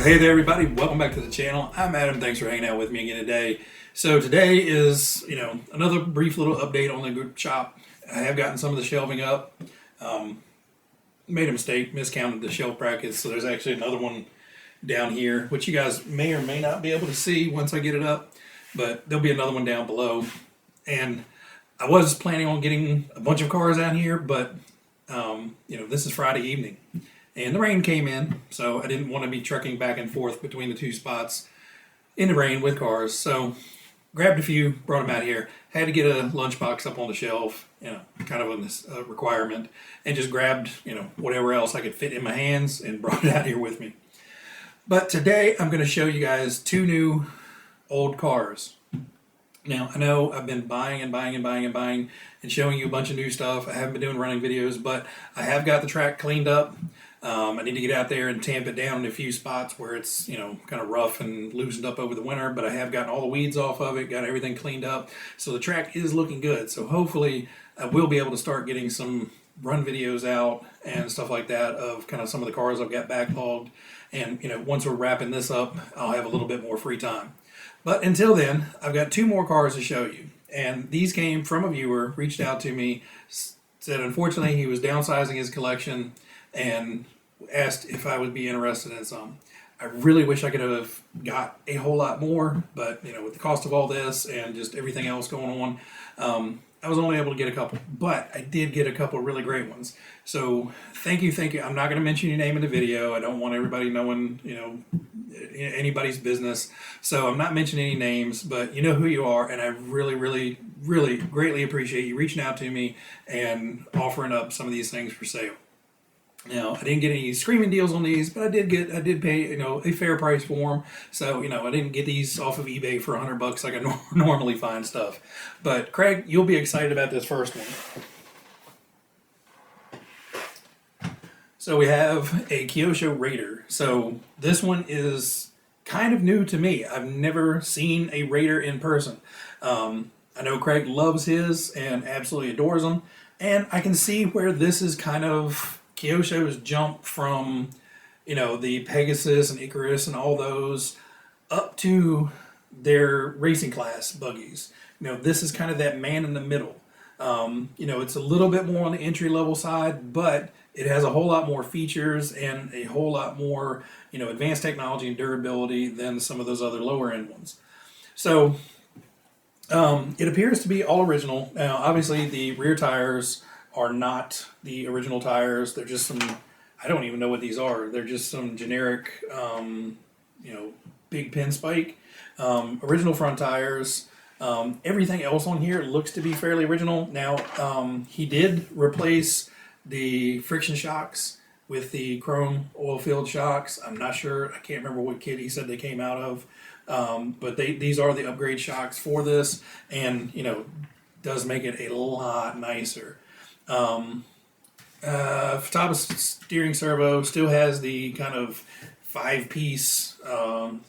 Hey there everybody, welcome back to the channel. I'm Adam, thanks for hanging out with me again today. So today is, another brief little update on the group shop. I have gotten some of the shelving up. Made a mistake, miscounted the shelf brackets, so there's actually another one down here, which you guys may or may not be able to see once I get it up, but there'll be another one down below. And I was planning on getting a bunch of cars out here, but this is Friday evening. And the rain came in, so I didn't want to be trucking back and forth between the two spots in the rain with cars. So grabbed a few, brought them out here. Had to get a lunchbox up on the shelf, kind of a requirement, and just grabbed, whatever else I could fit in my hands and brought it out here with me. But today I'm going to show you guys two new old cars. Now, I know I've been buying and showing you a bunch of new stuff. I haven't been doing running videos, but I have got the track cleaned up. I need to get out there and tamp it down in a few spots where it's, kind of rough and loosened up over the winter, but I have gotten all the weeds off of it, got everything cleaned up. So the track is looking good. So hopefully I will be able to start getting some run videos out and stuff like that of kind of some of the cars I've got backlogged. And, once we're wrapping this up, I'll have a little bit more free time. But until then, I've got two more cars to show you. And these came from a viewer, reached out to me, said unfortunately he was downsizing his collection and asked if I would be interested in some. I really wish I could have got a whole lot more, but with the cost of all this and just everything else going on, I was only able to get a couple. But I did get a couple really great ones. So thank you. I'm not going to mention your name in the video. I don't want everybody knowing, anybody's business. So I'm not mentioning any names, but you know who you are, and I really, really, really greatly appreciate you reaching out to me and offering up some of these things for sale. Now, I didn't get any screaming deals on these, but I did pay, a fair price for them. So, I didn't get these off of eBay for $100 like I normally find stuff. But Craig, you'll be excited about this first one. So we have a Kyosho Raider. So this one is kind of new to me. I've never seen a Raider in person. I know Craig loves his and absolutely adores them. And I can see where this is kind of Kyosho's jump from, the Pegasus and Icarus and all those up to their racing class buggies. This is kind of that man in the middle. It's a little bit more on the entry level side, but it has a whole lot more features and a whole lot more, advanced technology and durability than some of those other lower end ones. So it appears to be all original. Now, obviously the rear tires are not the original tires. They're just some, I don't even know what these are. They're just some generic, big pin spike. Original front tires. Everything else on here looks to be fairly original. Now, he did replace the friction shocks with the chrome oil-filled shocks. I'm not sure. I can't remember what kit he said they came out of. But these are the upgrade shocks for this, and, does make it a lot nicer. Top of steering servo still has the kind of 5-piece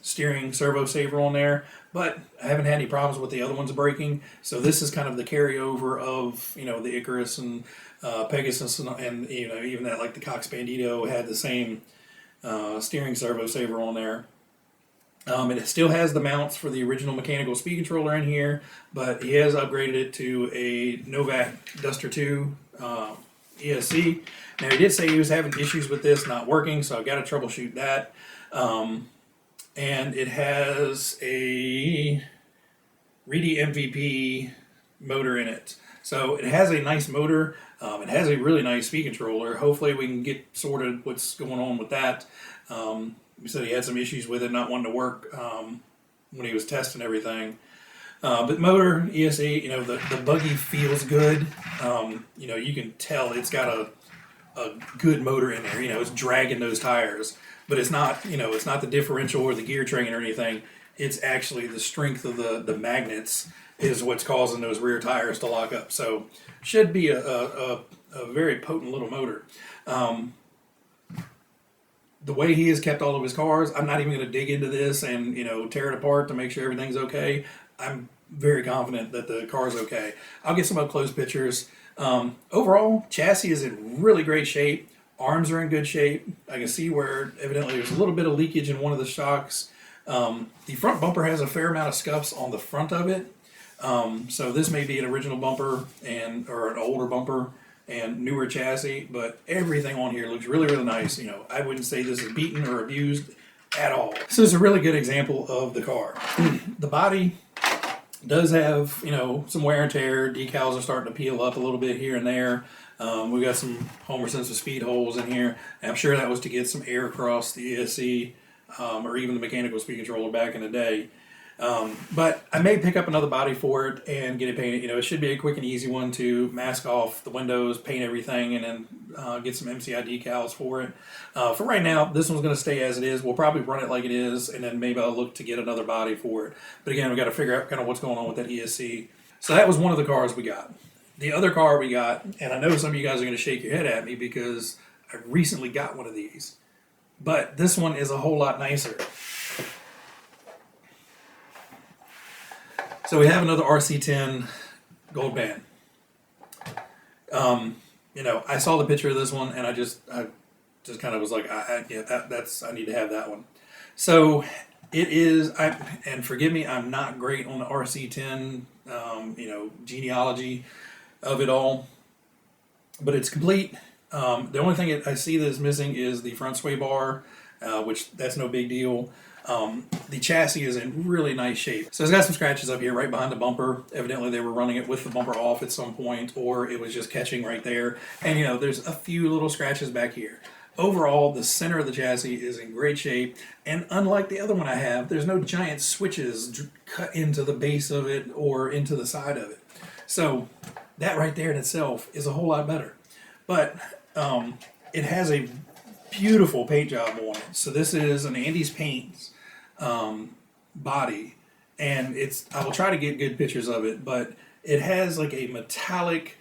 steering servo saver on there, but I haven't had any problems with the other ones breaking. So this is kind of the carryover of the Icarus and Pegasus and even that, like the Cox Bandito had the same steering servo saver on there. It still has the mounts for the original mechanical speed controller in here, but he has upgraded it to a Novak Duster 2 ESC. Now, he did say he was having issues with this not working, so I've got to troubleshoot that. And it has a Reedy MVP motor in it. So it has a nice motor. It has a really nice speed controller. Hopefully we can get sorted what's going on with that. He said he had some issues with it not wanting to work when he was testing everything. But motor, ESC, the buggy feels good. You can tell it's got a good motor in there. It's dragging those tires. But it's not, it's not the differential or the gear train or anything. It's actually the strength of the magnets is what's causing those rear tires to lock up. So should be a very potent little motor. The way he has kept all of his cars, I'm not even going to dig into this and, tear it apart to make sure everything's okay. I'm very confident that the car's okay. I'll get some up close pictures. Overall, chassis is in really great shape. Arms are in good shape. I can see where evidently there's a little bit of leakage in one of the shocks. The front bumper has a fair amount of scuffs on the front of it. So this may be an original bumper or an older bumper and newer chassis, but everything on here looks really, really nice. I wouldn't say this is beaten or abused at all. So it's a really good example of the car. The body does have, some wear and tear. Decals are starting to peel up a little bit here and there. We got some Homer Simpson speed holes in here. And I'm sure that was to get some air across the ESC or even the mechanical speed controller back in the day. But I may pick up another body for it and get it painted. It should be a quick and easy one to mask off the windows, paint everything, and then get some MCI decals for it. For right now, this one's going to stay as it is. We'll probably run it like it is, and then maybe I'll look to get another body for it. But again, we got to figure out kind of what's going on with that ESC. So that was one of the cars we got. The other car we got, and I know some of you guys are going to shake your head at me because I recently got one of these, but this one is a whole lot nicer. So we have another RC10 Gold Band. I saw the picture of this one, and I just kind of was like, I need to have that one. So it is. And forgive me, I'm not great on the RC10, genealogy of it all, but it's complete. The only thing I see that is missing is the front sway bar, which that's no big deal. The chassis is in really nice shape. So it's got some scratches up here right behind the bumper. Evidently they were running it with the bumper off at some point, or it was just catching right there. And there's a few little scratches back here. Overall, the center of the chassis is in great shape. And unlike the other one I have, there's no giant switches cut into the base of it or into the side of it. So that right there in itself is a whole lot better. But it has a beautiful paint job on it. So this is an Andy's Paints body, and I will try to get good pictures of it, but it has like a metallic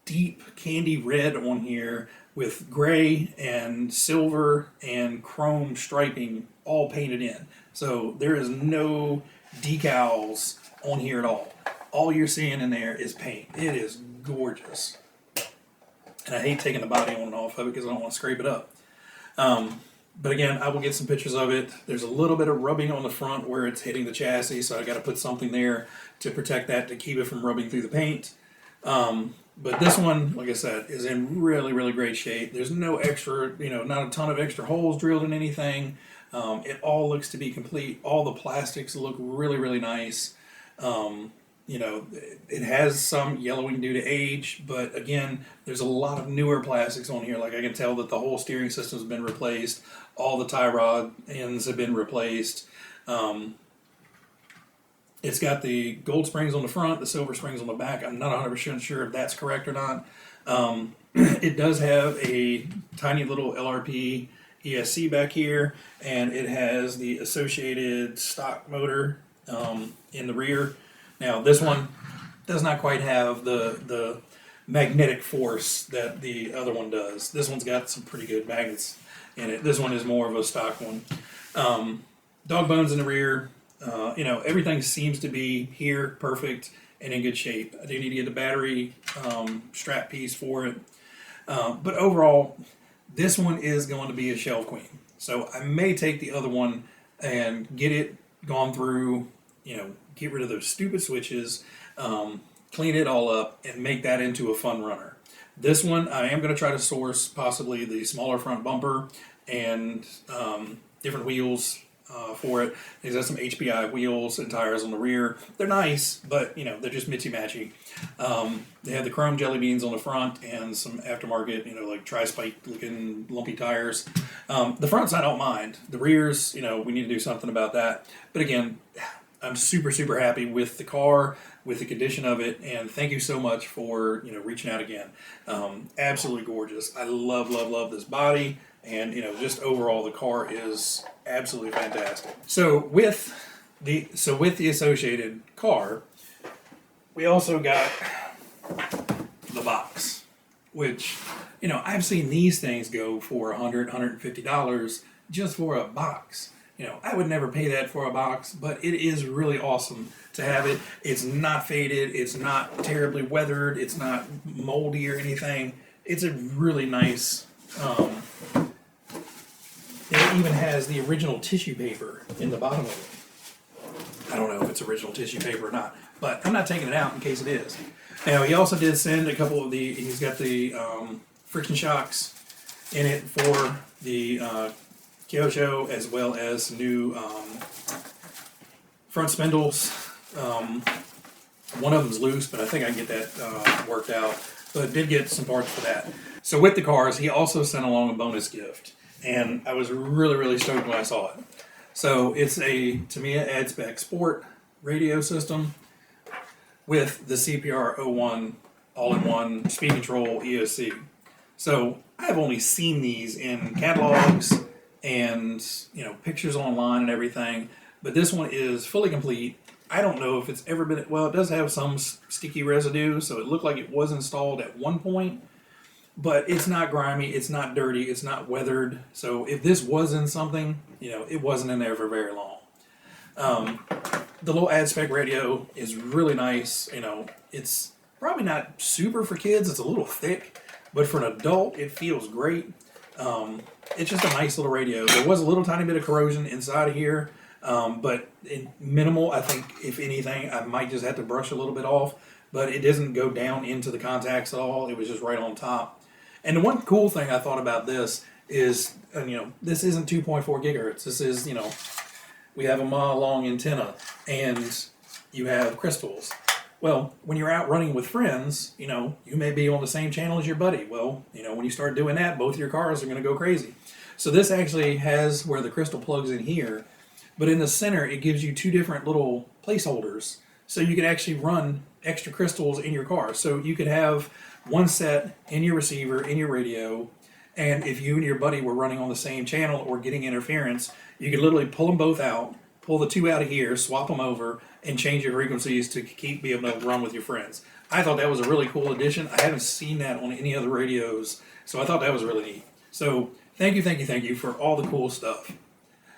deep candy red on here with gray and silver and chrome striping all painted in. So there is no decals on here at all. All you're seeing in there is paint. It is gorgeous. And I hate taking the body on and off of it because I don't want to scrape it up. But again, I will get some pictures of it. There's a little bit of rubbing on the front where it's hitting the chassis, so I got to put something there to protect that, to keep it from rubbing through the paint. But this one, like I said, is in really, really great shape. There's no extra, not a ton of extra holes drilled in anything. It all looks to be complete. All the plastics look really, really nice. It has some yellowing due to age, but again, there's a lot of newer plastics on here. Like I can tell that the whole steering system's been replaced. All the tie rod ends have been replaced. It's got the gold springs on the front, the silver springs on the back. I'm not 100% sure if that's correct or not. It does have a tiny little LRP ESC back here, and it has the associated stock motor in the rear. Now, this one does not quite have the magnetic force that the other one does. This one's got some pretty good magnets in it. This one is more of a stock one. Dog bones in the rear. Everything seems to be here perfect and in good shape. I do need to get the battery strap piece for it. But overall, this one is going to be a shelf queen. So I may take the other one and get it gone through, get rid of those stupid switches, clean it all up, and make that into a fun runner. This one, I am going to try to source possibly the smaller front bumper and different wheels for it. These have some HPI wheels and tires on the rear. They're nice, but they're just mitchy-matchy. They have the chrome jelly beans on the front and some aftermarket, like tri-spike looking lumpy tires. The fronts I don't mind. The rears, we need to do something about that. But again, I'm super, super happy with the car, with the condition of it, and thank you so much for reaching out again. Absolutely gorgeous. I love, love, love this body, and just overall the car is absolutely fantastic. So with the associated car, we also got the box, which I've seen these things go for $100, $150 just for a box. I would never pay that for a box, but it is really awesome to have it. It's not faded. It's not terribly weathered. It's not moldy or anything. It's a really nice, it even has the original tissue paper in the bottom of it. I don't know if it's original tissue paper or not, but I'm not taking it out in case it is. Now, he also did send a couple of he's got the friction shocks in it for the Kyosho, as well as new front spindles. One of them's loose, but I think I can get that worked out. But did get some parts for that. So with the cars, he also sent along a bonus gift, and I was really, really stoked when I saw it. So it's a Tamiya AddSpec Sport radio system with the CPR-01 all-in-one speed control EOC. So I've only seen these in catalogs and pictures online and everything, but this one is fully complete. I don't know if it's ever been, well, it does have some sticky residue, so it looked like it was installed at one point, but it's not grimy, it's not dirty, it's not weathered. So if this was in something, it wasn't in there for very long. The little AddSpec radio is really nice. It's probably not super for kids, it's a little thick, but for an adult, it feels great. It's just a nice little radio. There was a little tiny bit of corrosion inside of here, but minimal. I think, if anything, I might just have to brush a little bit off, but it doesn't go down into the contacts at all. It was just right on top. And the one cool thing I thought about this is, this isn't 2.4 gigahertz. This is, we have a mile-long antenna, and you have crystals. Well, when you're out running with friends, you may be on the same channel as your buddy. Well, when you start doing that, both your cars are going to go crazy. So this actually has where the crystal plugs in here, but in the center, it gives you two different little placeholders. So you can actually run extra crystals in your car. So you could have one set in your receiver, in your radio, and if you and your buddy were running on the same channel or getting interference, you could literally pull them both out, pull the two out of here, swap them over, and change your frequencies to be able to run with your friends. I thought that was a really cool addition. I haven't seen that on any other radios, so I thought that was really neat. So thank you for all the cool stuff.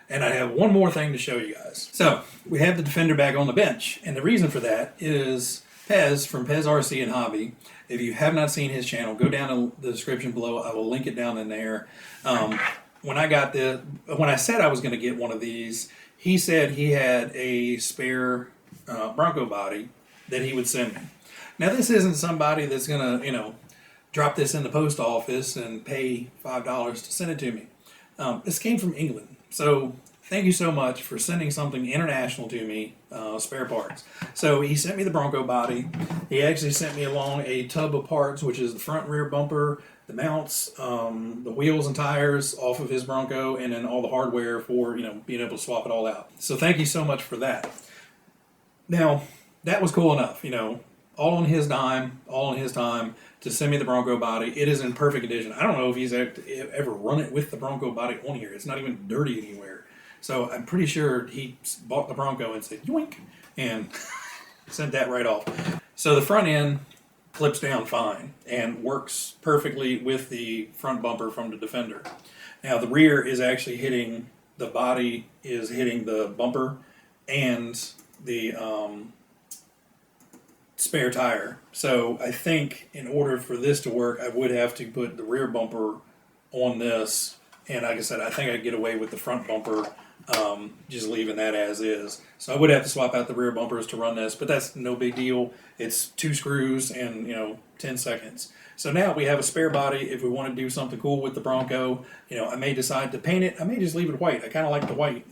And I have one more thing to show you guys. So we have the Defender back on the bench, and the reason for that is Pez from Pez RC and Hobby. If you have not seen his channel, go down in the description below. I will link it down in there. When I said I was going to get one of these, he said he had a spare Bronco body that he would send me. Now, this isn't somebody that's going to, drop this in the post office and pay $5 to send it to me. This came from England. So thank you so much for sending something international to me, spare parts. So he sent me the Bronco body. He actually sent me along a tub of parts, which is the front and rear bumper, the mounts, the wheels and tires off of his Bronco, and then all the hardware for, being able to swap it all out. So thank you so much for that. Now, that was cool enough, all on his dime, all on his time to send me the Bronco body. It is in perfect condition. I don't know if he's ever run it with the Bronco body on here. It's not even dirty anywhere. So I'm pretty sure he bought the Bronco and said, yoink, and sent that right off. So the front end clips down fine and works perfectly with the front bumper from the Defender. Now the rear is actually hitting, the body is hitting the bumper and the spare tire. So I think in order for this to work, I would have to put the rear bumper on this. And like I said, I think I could get away with the front bumper, just leaving that as is. So I would have to swap out the rear bumpers to run this, but that's no big deal. It's 2 screws and 10 seconds. So now we have a spare body. If we want to do something cool with the Bronco, I may decide to paint it. I may just leave it white. I kind of like the white.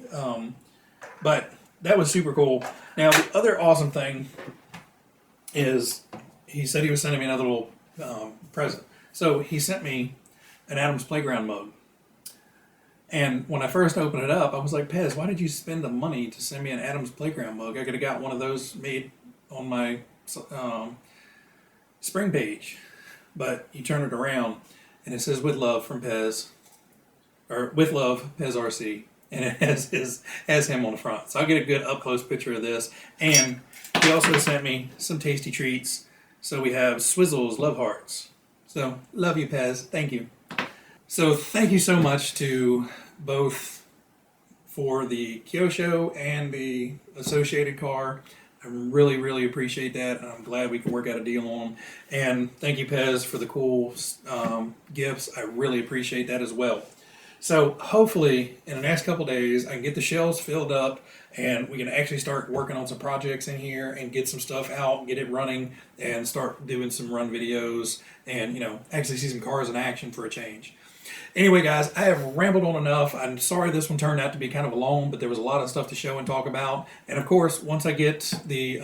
But that was super cool. Now the other awesome thing is he said he was sending me another little present. So he sent me an Addam's Playground mug. And when I first opened it up, I was like, Pez, why did you spend the money to send me an Addam's Playground mug? I could have got one of those made on my spring page. But you turn it around, and it says, with love from Pez, or with love, Pez RC. And it has him on the front. So I'll get a good up-close picture of this. And he also sent me some tasty treats. So we have Swizzles Love Hearts. So love you, Pez. Thank you. So thank you so much to both for the Kyosho and the associated car. I really, really appreciate that. I'm glad we can work out a deal on them. And thank you, Pez, for the cool gifts. I really appreciate that as well. So hopefully, in the next couple days, I can get the shelves filled up, and we can actually start working on some projects in here and get some stuff out, get it running, and start doing some run videos, and actually see some cars in action for a change. Anyway, guys, I have rambled on enough. I'm sorry this one turned out to be kind of long, but there was a lot of stuff to show and talk about. And of course, once I get the,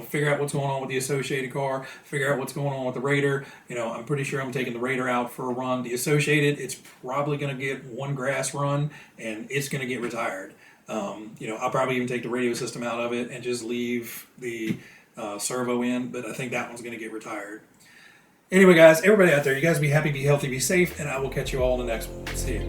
figure out what's going on with the Associated car, figure out what's going on with the Raider, I'm pretty sure I'm taking the Raider out for a run. The Associated, it's probably going to get one grass run, and it's going to get retired. I'll probably even take the radio system out of it and just leave the servo in, but I think that one's going to get retired. Anyway, guys, everybody out there, you guys be happy, be healthy, be safe, and I will catch you all in the next one. See you.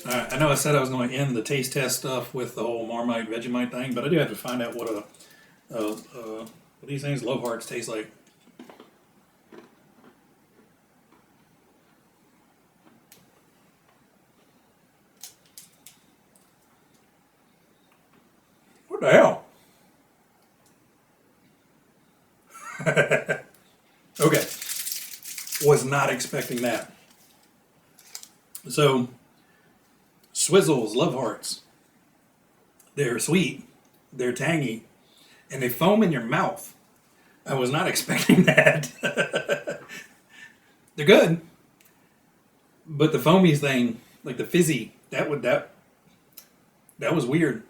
All right, I know I said I was going to end the taste test stuff with the whole Marmite Vegemite thing, but I do have to find out what what these things, Love Hearts, taste like. What the hell? Okay. Was not expecting that. So, Swizzles, Love Hearts. They're sweet, they're tangy, and they foam in your mouth. I was not expecting that. They're good, but the foamy thing, like the fizzy, that was weird.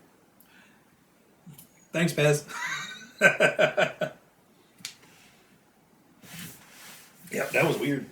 Thanks, Pez. Yep, that was weird.